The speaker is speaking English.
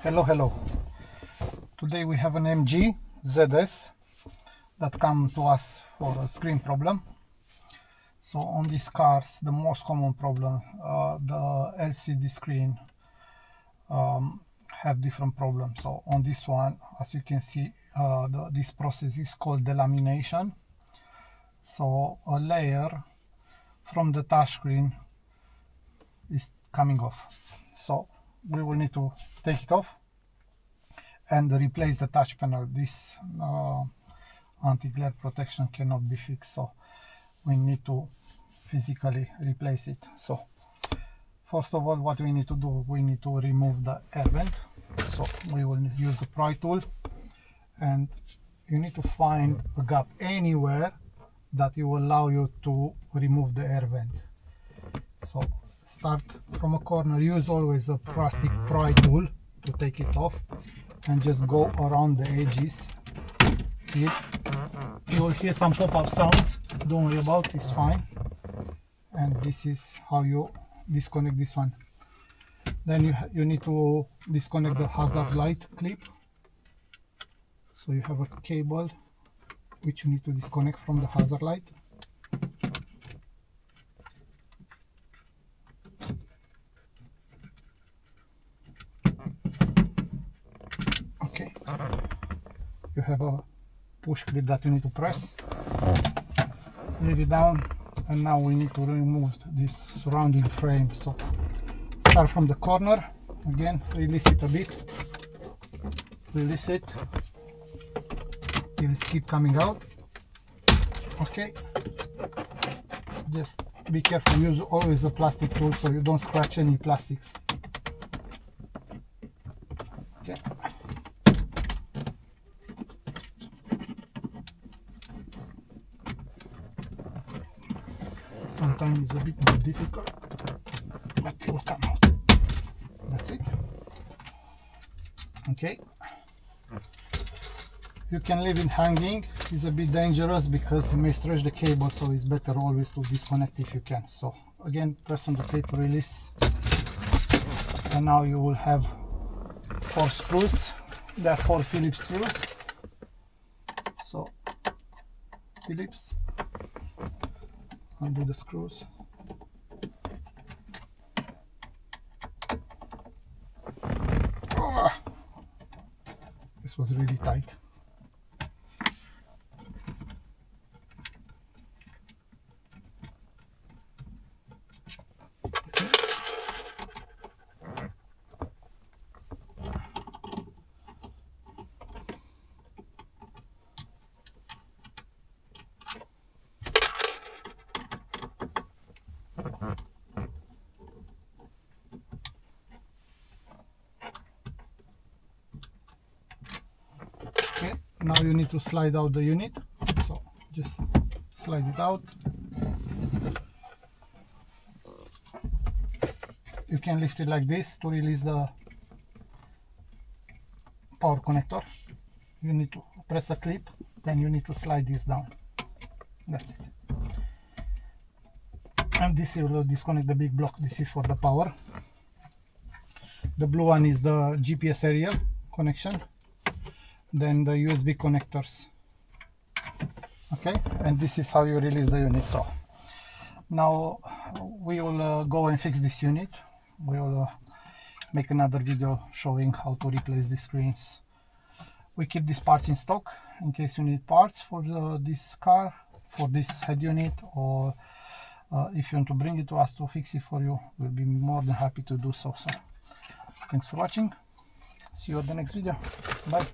Hello. Today we have an MG ZS that come to us for a screen problem. So on these cars, the most common problem, the LCD screen have different problems. So on this one, as you can see, this process is called delamination. So a layer from the touchscreen is coming off. So we will need to take it off and replace the touch panel. This anti-glare protection cannot be fixed, so we need to physically replace it. So first of all, what we need to do, we need to remove the air vent. So we will use a pry tool, and you need to find a gap anywhere that will allow you to remove the air vent. So start from a corner, use always a plastic pry tool to take it off, and just go around the edges. You will hear some pop-up sounds, don't worry about it, it's fine. And this is how you disconnect this one. Then you need to disconnect the hazard light clip. So you have a cable which you need to disconnect from the hazard light. Okay, you have a push clip that you need to press, leave it down, and now we need to remove this surrounding frame. So start from the corner, again release it a bit, release it, it will keep coming out. Okay, just be careful, use always a plastic tool so you don't scratch any plastics. Okay, sometimes it's a bit more difficult, but it will come out. That's it. Okay, you can leave it hanging. It's a bit dangerous because you may stretch the cable, so it's better always to disconnect if you can. So again, press on the tape, release, and now you will have 4 screws. There are 4 Phillips screws. So Phillips, undo the screws. This was really tight. Okay, now you need to slide out the unit. So just slide it out. You can lift it like this to release the power connector. You need to press a clip, then you need to slide this down. That's it. And this will disconnect the big block. This is for the power. The blue one is the GPS aerial connection. Then the USB connectors. Okay, and this is how you release the unit. So now we will go and fix this unit. We will make another video showing how to replace the screens. We keep these parts in stock in case you need parts for this car, for this head unit, or if you want to bring it to us to fix it for you, we'll be more than happy to do so. So thanks for watching. See you at the next video. Bye.